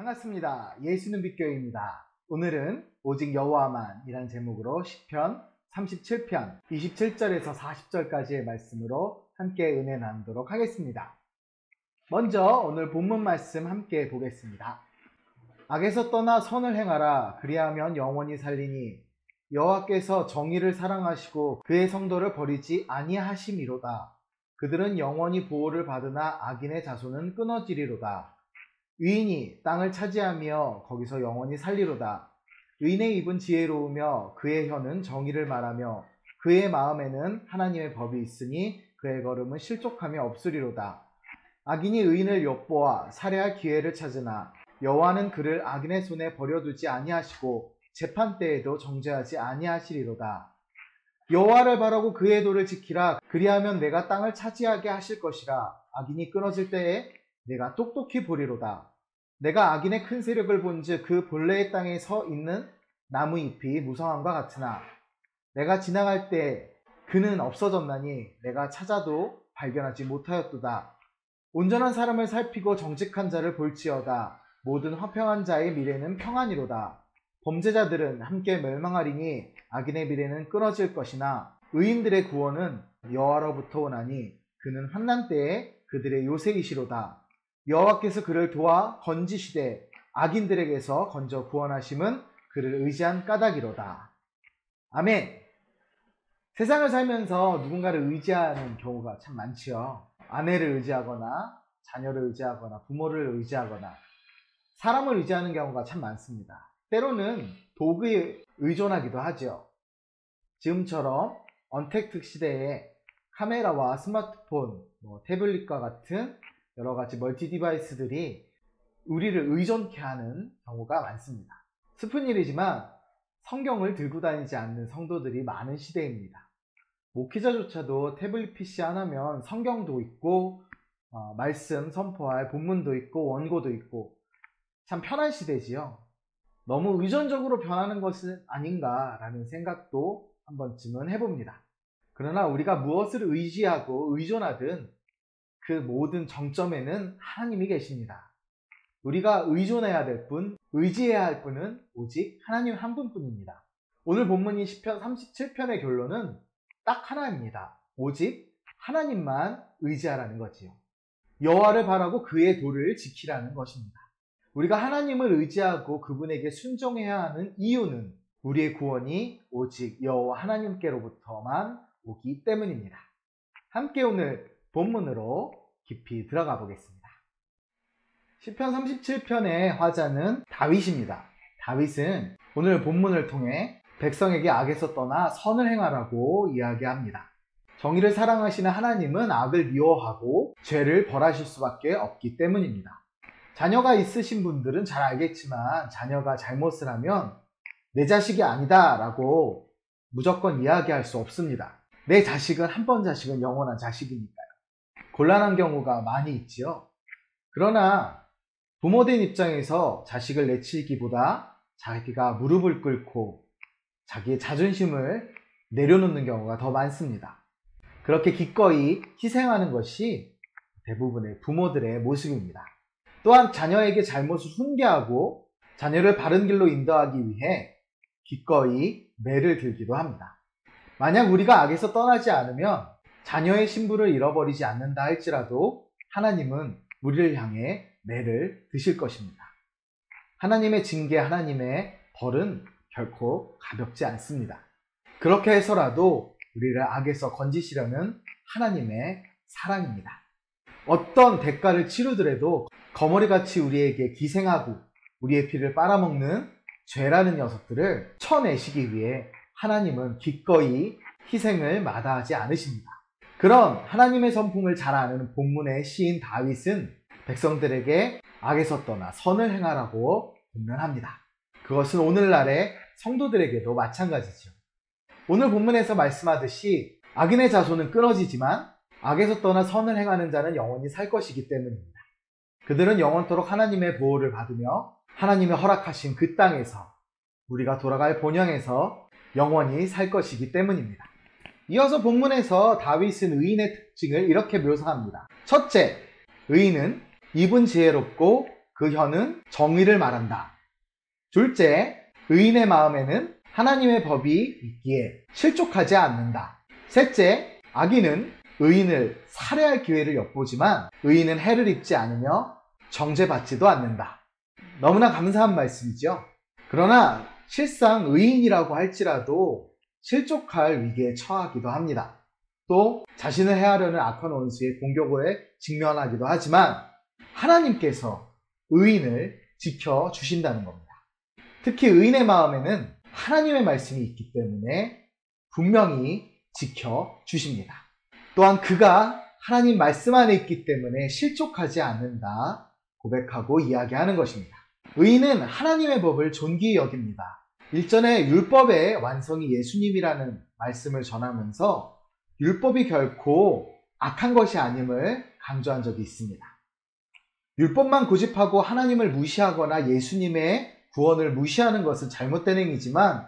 반갑습니다. 예수는 빛교회입니다. 오늘은 오직 여호와만 이란 제목으로 시편 37편 27절에서 40절까지의 말씀으로 함께 은혜 나누도록 하겠습니다. 먼저 오늘 본문 말씀 함께 보겠습니다. 악에서 떠나 선을 행하라. 그리하면 영원히 살리니 여호와께서 정의를 사랑하시고 그의 성도를 버리지 아니하심이로다. 그들은 영원히 보호를 받으나 악인의 자손은 끊어지리로다. 의인이 땅을 차지하며 거기서 영원히 살리로다. 의인의 입은 지혜로우며 그의 혀는 정의를 말하며 그의 마음에는 하나님의 법이 있으니 그의 걸음은 실족함이 없으리로다. 악인이 의인을 엿보아 살해할 기회를 찾으나 여호와는 그를 악인의 손에 버려두지 아니하시고 재판 때에도 정죄하지 아니하시리로다. 여호와를 바라고 그의 도를 지키라. 그리하면 내가 땅을 차지하게 하실 것이라. 악인이 끊어질 때에 내가 똑똑히 보리로다. 내가 악인의 큰 세력을 본즉 그 본래의 땅에 서 있는 나무 잎이 무성함과 같으나 내가 지나갈 때 그는 없어졌나니 내가 찾아도 발견하지 못하였도다. 온전한 사람을 살피고 정직한 자를 볼지어다. 모든 화평한 자의 미래는 평안이로다. 범죄자들은 함께 멸망하리니 악인의 미래는 끊어질 것이나 의인들의 구원은 여호와로부터 오나니 그는 환난 때에 그들의 요새이시로다. 여호와께서 그를 도와 건지시되 악인들에게서 건져 구원하심은 그를 의지한 까닭이로다. 아멘. 세상을 살면서 누군가를 의지하는 경우가 참 많지요. 아내를 의지하거나 자녀를 의지하거나 부모를 의지하거나 사람을 의지하는 경우가 참 많습니다. 때로는 도구에 의존하기도 하죠. 지금처럼 언택트 시대에 카메라와 스마트폰, 태블릿과 같은 여러 가지 멀티 디바이스들이 우리를 의존케 하는 경우가 많습니다. 슬픈 일이지만 성경을 들고 다니지 않는 성도들이 많은 시대입니다. 목회자조차도 태블릿 PC 하나면 성경도 있고 말씀 선포할 본문도 있고 원고도 있고 참 편한 시대지요. 너무 의존적으로 변하는 것은 아닌가라는 생각도 한 번쯤은 해봅니다. 그러나 우리가 무엇을 의지하고 의존하든 그 모든 정점에는 하나님이 계십니다. 우리가 의존해야 될 분, 의지해야 할 분은 오직 하나님 한 분뿐입니다. 오늘 본문인 시편 37편의 결론은 딱 하나입니다. 오직 하나님만 의지하라는 거지요. 여호와를 바라고 그의 도를 지키라는 것입니다. 우리가 하나님을 의지하고 그분에게 순종해야 하는 이유는 우리의 구원이 오직 여호와 하나님께로부터만 오기 때문입니다. 함께 오늘 본문으로 깊이 들어가 보겠습니다. 시편 37편의 화자는 다윗입니다. 다윗은 오늘 본문을 통해 백성에게 악에서 떠나 선을 행하라고 이야기합니다. 정의를 사랑하시는 하나님은 악을 미워하고 죄를 벌하실 수밖에 없기 때문입니다. 자녀가 있으신 분들은 잘 알겠지만 자녀가 잘못을 하면 내 자식이 아니다 라고 무조건 이야기할 수 없습니다. 내 자식은 한 번 자식은 영원한 자식이니까요. 곤란한 경우가 많이 있지요. 그러나 부모된 입장에서 자식을 내치기보다 자기가 무릎을 꿇고 자기의 자존심을 내려놓는 경우가 더 많습니다. 그렇게 기꺼이 희생하는 것이 대부분의 부모들의 모습입니다. 또한 자녀에게 잘못을 훈계하고 자녀를 바른 길로 인도하기 위해 기꺼이 매를 들기도 합니다. 만약 우리가 악에서 떠나지 않으면 자녀의 신분을 잃어버리지 않는다 할지라도 하나님은 우리를 향해 매를 드실 것입니다. 하나님의 징계, 하나님의 벌은 결코 가볍지 않습니다. 그렇게 해서라도 우리를 악에서 건지시려는 하나님의 사랑입니다. 어떤 대가를 치르더라도 거머리같이 우리에게 기생하고 우리의 피를 빨아먹는 죄라는 녀석들을 쳐내시기 위해 하나님은 기꺼이 희생을 마다하지 않으십니다. 그런 하나님의 선풍을 잘 아는 본문의 시인 다윗은 백성들에게 악에서 떠나 선을 행하라고 권면합니다. 그것은 오늘날의 성도들에게도 마찬가지죠. 오늘 본문에서 말씀하듯이 악인의 자손은 끊어지지만 악에서 떠나 선을 행하는 자는 영원히 살 것이기 때문입니다. 그들은 영원토록 하나님의 보호를 받으며 하나님의 허락하신 그 땅에서 우리가 돌아갈 본향에서 영원히 살 것이기 때문입니다. 이어서 본문에서 다윗은 의인의 특징을 이렇게 묘사합니다. 첫째, 의인은 입은 지혜롭고 그 혀는 정의를 말한다. 둘째, 의인의 마음에는 하나님의 법이 있기에 실족하지 않는다. 셋째, 악인은 의인을 살해할 기회를 엿보지만 의인은 해를 입지 않으며 정죄받지도 않는다. 너무나 감사한 말씀이죠. 그러나 실상 의인이라고 할지라도 실족할 위기에 처하기도 합니다. 또 자신을 해하려는 악한 원수의 공격에 직면하기도 하지만 하나님께서 의인을 지켜주신다는 겁니다. 특히 의인의 마음에는 하나님의 말씀이 있기 때문에 분명히 지켜주십니다. 또한 그가 하나님 말씀 안에 있기 때문에 실족하지 않는다 고백하고 이야기하는 것입니다. 의인은 하나님의 법을 존귀히 여깁니다. 일전에 율법의 완성이 예수님이라는 말씀을 전하면서 율법이 결코 악한 것이 아님을 강조한 적이 있습니다. 율법만 고집하고 하나님을 무시하거나 예수님의 구원을 무시하는 것은 잘못된 행위지만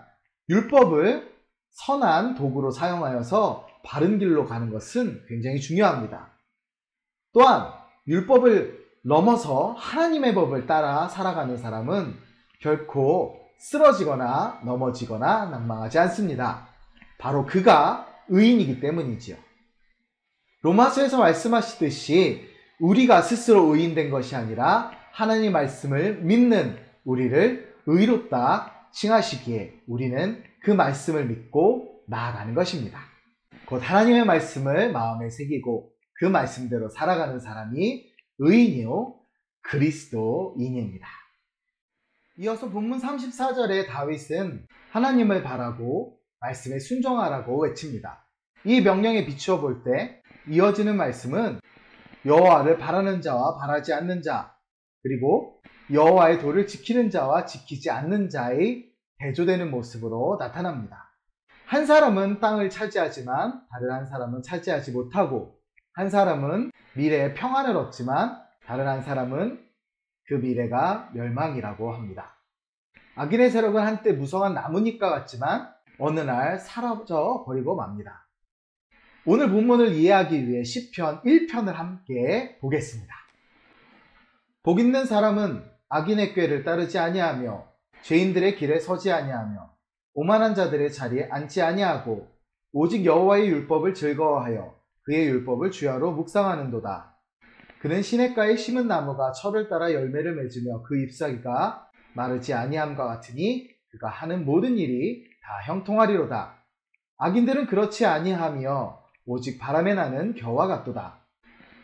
율법을 선한 도구로 사용하여서 바른 길로 가는 것은 굉장히 중요합니다. 또한 율법을 넘어서 하나님의 법을 따라 살아가는 사람은 결코 쓰러지거나 넘어지거나 낭망하지 않습니다. 바로 그가 의인이기 때문이지요. 로마서에서 말씀하시듯이 우리가 스스로 의인된 것이 아니라 하나님의 말씀을 믿는 우리를 의롭다 칭하시기에 우리는 그 말씀을 믿고 나아가는 것입니다. 곧 하나님의 말씀을 마음에 새기고 그 말씀대로 살아가는 사람이 의인이요 그리스도인입니다. 이어서 본문 34절에 다윗은 하나님을 바라고 말씀에 순종하라고 외칩니다. 이 명령에 비추어 볼 때 이어지는 말씀은 여호와를 바라는 자와 바라지 않는 자, 그리고 여호와의 도를 지키는 자와 지키지 않는 자의 대조되는 모습으로 나타납니다. 한 사람은 땅을 차지하지만 다른 한 사람은 차지하지 못하고, 한 사람은 미래에 평안을 얻지만 다른 한 사람은 그 미래가 멸망이라고 합니다. 악인의 세력은 한때 무성한 나뭇잎과 같지만 어느 날 사라져 버리고 맙니다. 오늘 본문을 이해하기 위해 시편 1편을 함께 보겠습니다. 복 있는 사람은 악인의 꾀를 따르지 아니하며 죄인들의 길에 서지 아니하며 오만한 자들의 자리에 앉지 아니하고 오직 여호와의 율법을 즐거워하여 그의 율법을 주야로 묵상하는도다. 그는 시냇가에 심은 나무가 철을 따라 열매를 맺으며 그 잎사귀가 마르지 아니함과 같으니 그가 하는 모든 일이 다 형통하리로다. 악인들은 그렇지 아니하며 오직 바람에 나는 겨와 같도다.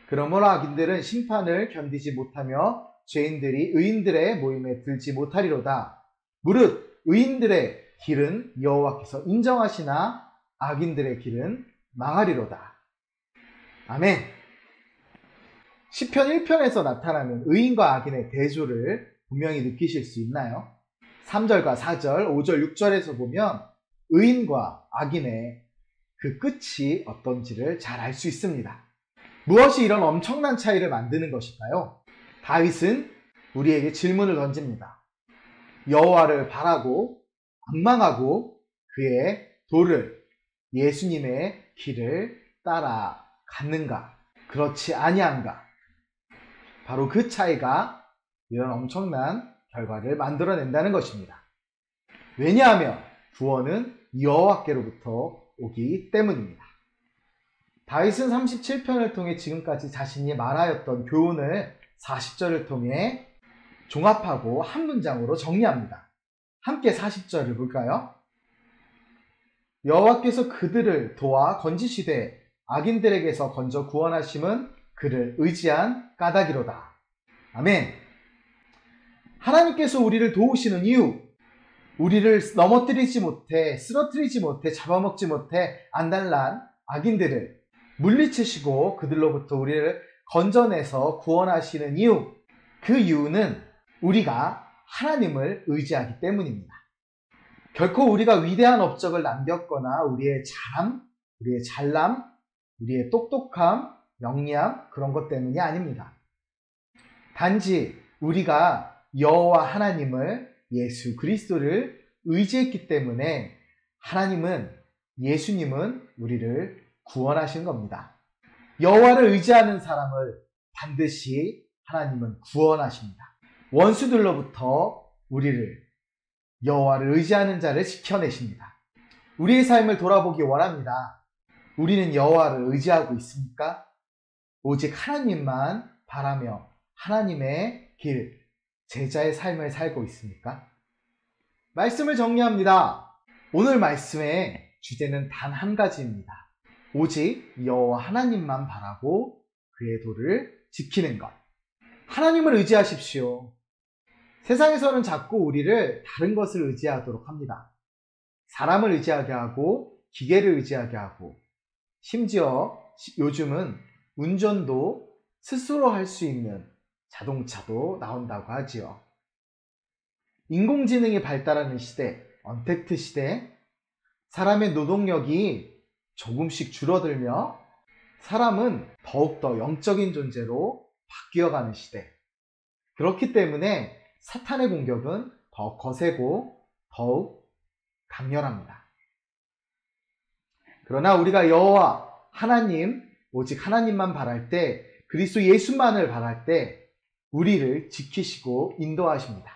그러므로 악인들은 심판을 견디지 못하며 죄인들이 의인들의 모임에 들지 못하리로다. 무릇 의인들의 길은 여호와께서 인정하시나 악인들의 길은 망하리로다. 아멘. 시편 1편에서 나타나는 의인과 악인의 대조를 분명히 느끼실 수 있나요? 3절과 4절, 5절, 6절에서 보면 의인과 악인의 그 끝이 어떤지를 잘 알 수 있습니다. 무엇이 이런 엄청난 차이를 만드는 것일까요? 다윗은 우리에게 질문을 던집니다. 여호와를 바라고 앙망하고 그의 도를, 예수님의 길을 따라갔는가? 그렇지 아니한가? 바로 그 차이가 이런 엄청난 결과를 만들어낸다는 것입니다. 왜냐하면 구원은 여호와께로부터 오기 때문입니다. 다윗은 37편을 통해 지금까지 자신이 말하였던 교훈을 40절을 통해 종합하고 한 문장으로 정리합니다. 함께 40절을 볼까요? 여호와께서 그들을 도와 건지시되 악인들에게서 건져 구원하심은 그를 의지한 까닭이로다. 아멘. 하나님께서 우리를 도우시는 이유, 우리를 넘어뜨리지 못해, 쓰러뜨리지 못해, 잡아먹지 못해 안달난 악인들을 물리치시고 그들로부터 우리를 건져내서 구원하시는 이유, 그 이유는 우리가 하나님을 의지하기 때문입니다. 결코 우리가 위대한 업적을 남겼거나 우리의 자랑, 우리의 잘남, 우리의 똑똑함, 영리함 그런 것 때문이 아닙니다. 단지 우리가 여호와 하나님을, 예수 그리스도를 의지했기 때문에 하나님은, 예수님은 우리를 구원하신 겁니다. 여호와를 의지하는 사람을 반드시 하나님은 구원하십니다. 원수들로부터 우리를, 여호와를 의지하는 자를 지켜내십니다. 우리의 삶을 돌아보기 원합니다. 우리는 여호와를 의지하고 있습니까? 오직 하나님만 바라며 하나님의 길, 제자의 삶을 살고 있습니까? 말씀을 정리합니다. 오늘 말씀의 주제는 단 한 가지입니다. 오직 여호와 하나님만 바라고 그의 도를 지키는 것. 하나님을 의지하십시오. 세상에서는 자꾸 우리를 다른 것을 의지하도록 합니다. 사람을 의지하게 하고 기계를 의지하게 하고, 심지어 요즘은 운전도 스스로 할 수 있는 자동차도 나온다고 하지요. 인공지능이 발달하는 시대, 언택트 시대, 사람의 노동력이 조금씩 줄어들며 사람은 더욱더 영적인 존재로 바뀌어가는 시대. 그렇기 때문에 사탄의 공격은 더 거세고 더욱 강렬합니다. 그러나 우리가 여호와 하나님, 오직 하나님만 바랄 때, 그리스도 예수만을 바랄 때 우리를 지키시고 인도하십니다.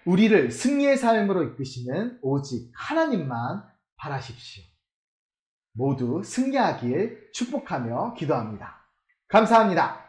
우리를 승리의 삶으로 이끄시는 오직 하나님만 바라십시오. 모두 승리하길 축복하며 기도합니다. 감사합니다.